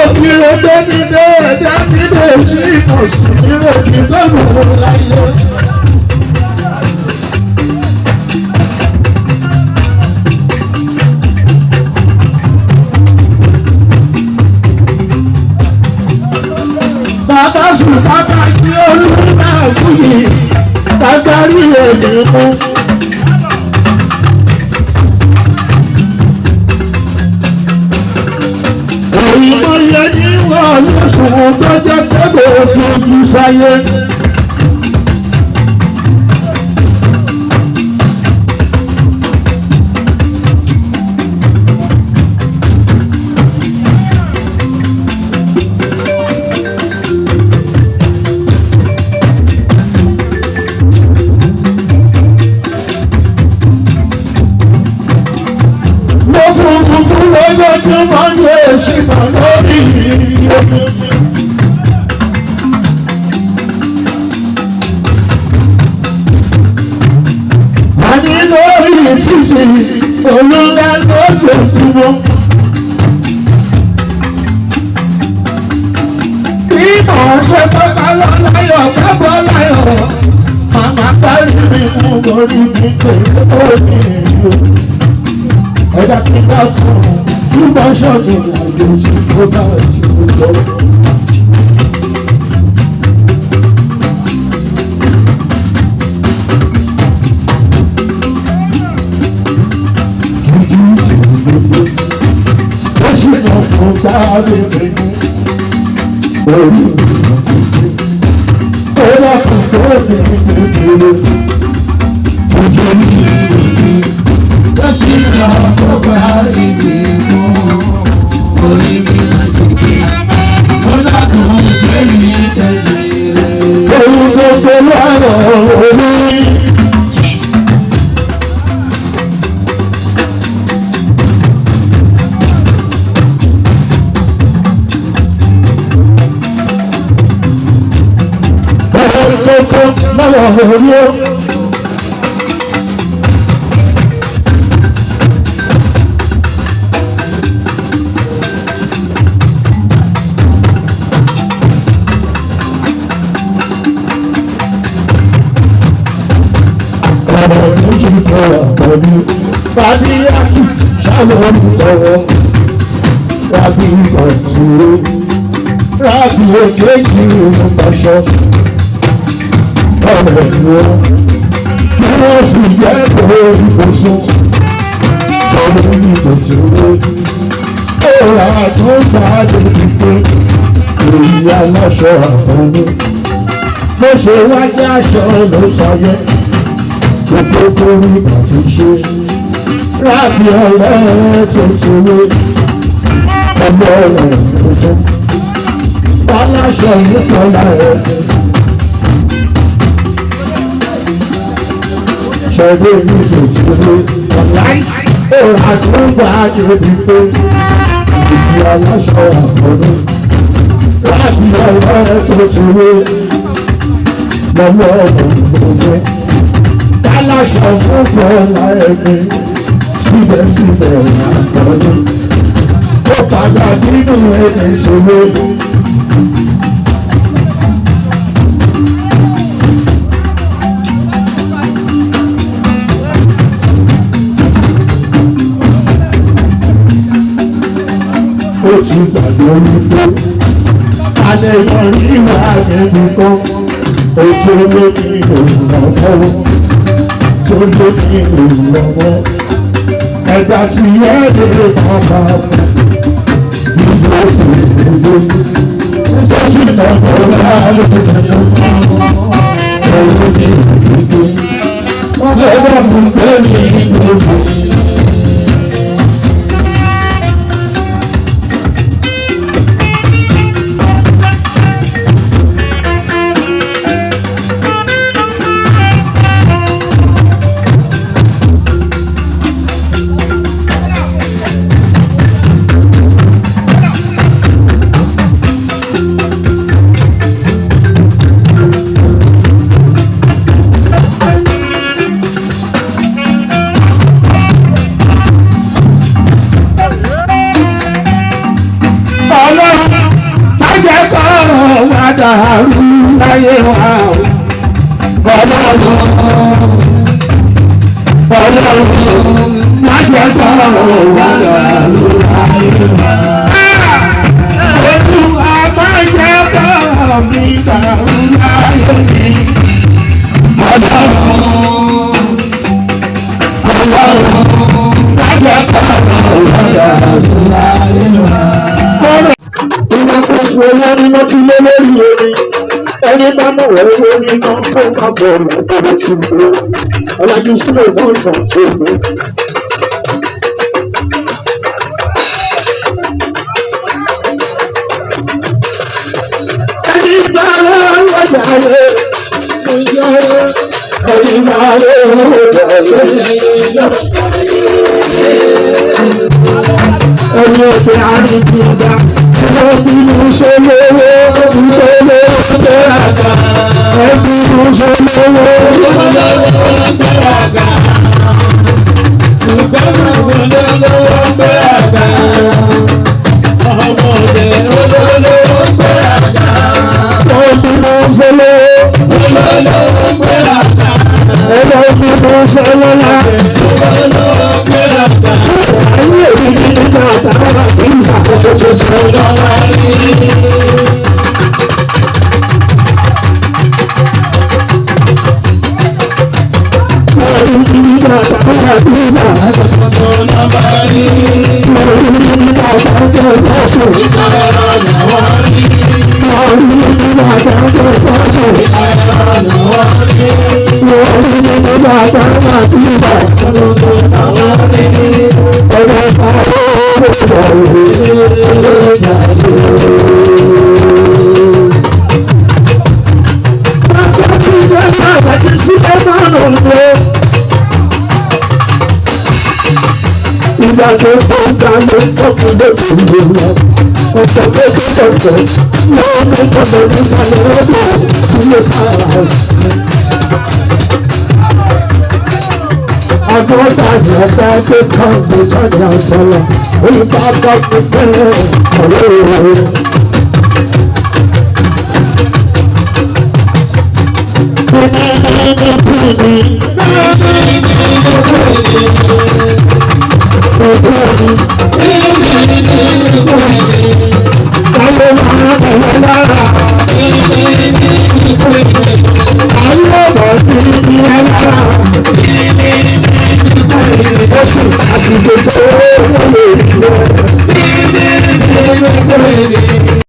òkìrò gbẹ́mídé ẹ̀dá nílé sí ìmọ̀sùn ìròyìn lọ́rùn láyé. Bàbá sùn bàbá tí olùkọ́ àwùyí bàbá rí èmi mú. Òyìnbó yẹ ní wọ́n lọ́sùn tó jẹ́ tẹ́gbẹ̀ ojú sáyé. Lójoojúmọ́ ní èsì kan lórí omi. Àní lórí títì olúńlá lójoojúmọ́. Bí mò ń ṣe tọ́ka lọ láyọ̀ kábọ̀ láyọ̀, màmá parí mi mú orí mi pé ó ní ìlú. Ẹ̀dá kí n bá kún un. Túbọ̀ ṣọ́ọ̀tì ìrìnàjò tí ó bá ti ń lọ. Ó ṣì lọ fún táàbí nínú orí ó wà fún tóbi kékeré. Ojú ìrìnàjò ó ṣì lọ fún táàbí nínú. Orí mi àjèjì, ó lágùn ìgbẹ́ni tẹ̀lé. Ohun gbogbo lọ́rọ̀ orí. Ohun gbogbo lọ́rọ̀ orí. Fàdíyàkì ṣàlórí lọ́wọ́, rábì ọ̀túnrẹ́, rábì èkejì ìrùbọ̀ṣọ́, ọ̀rẹ́ ìwọ́, kí wọ́n sì jẹ́ lórí ìbòsùn, ọ̀rẹ́ ìbòtúnrẹ́, ọ̀rẹ́ àtúntà lórí pé èyí aláṣọ àfọ́nú, mo ṣe wájú aṣọ ló sọyẹ́. Gbogbo ìgbà tí ṣe rábì ọ̀rẹ́ tuntun ọmọ rẹ̀ tuntun aláṣọ ìfọ̀lá rẹ̀ ṣẹ̀dé ní tuntun ọ̀láì òrà tó gbà níbi pé ìdí aláṣọ àkọ́nú rábì ọ̀rẹ́ tuntun ọmọ rẹ̀ tuntun. Aláṣọ fúnfọ́ láẹ̀mí síbẹ̀síbẹ̀ àtọ́jú. Ó padà nínú ẹni ìṣòro. Ó ti gbàgbọ́ wípé alẹ́ ìwọ̀n ìwà ẹni kan ojú olómi ìròyìn tó lókè ìrànwọ́ ẹ̀dá tí ẹ̀ẹ́dẹ̀ bàbá ìlú òṣèlú ìtọ́sí ìtọ́kọ̀ láàrín ìjọba ẹ̀rọ ní ìgbègbè ọgbà fún bẹ́ẹ̀ni ìgbègbè. jẹ́ kọ́rọ̀ wá dàrú láyé wa o. Ọlọ́run má jẹ́ kọ́rọ̀ wá dàrú láyé wa. Olúwa má jẹ́ kọ́rọ̀ mi dàrú láyé mi. Ọlọ́run má jẹ́ kọ́rọ̀ wá dàrú láyé wa. Ìwà tó ṣe olórí ló ti lé lórí orí. Ẹni bá mọ̀ wọ́n lórí náà tó bá bọ̀ lọ́dọ̀ tí mo ọlájú sílẹ̀ wọ́n sàn tó mi. Ẹni bá wọ́jà lé ìjọ rẹ̀. Ẹni bá wọ́jà lé ìjọ rẹ̀. Ẹni òfin àárín ti ọjà. Ẹbínú ṣolówó, ṣolówó gbéraga. Ẹbínú ṣolówó, ṣolówó gbéraga. Ṣùgbọ́n olówó gbéraga. Ọmọdé olówó gbéraga. Ẹbínú ṣolówó, olówó gbéraga. Ẹbínú ṣolówó, olówó gbéraga. Ayé òbí nígbà táwọn àti ìṣàkóso tuntun lọ́wọ́ rí. Nígbà táwọn àti ìṣàkóso tuntun lọ́wọ́ rí. Nígbà táwọn àti ìṣàkóso lọ́wọ́ rí. Nígbà táwọn àti ìṣàkóso lọ́wọ́ rí. Nígbà táwọn àti ìṣàkóso lọ́wọ́ rí. Ìgbà tó tó ń ta ló ń tọ́kùn lókè ìlú lọ. Ọ̀pọ̀ tó tó tọ̀tọ̀ lọ́wọ́ tó tọ̀tọ̀ ní sàlẹ̀ ọdún tí ló sára ọ̀sẹ̀. Agora já tá ficando já sala, o papo Thank you.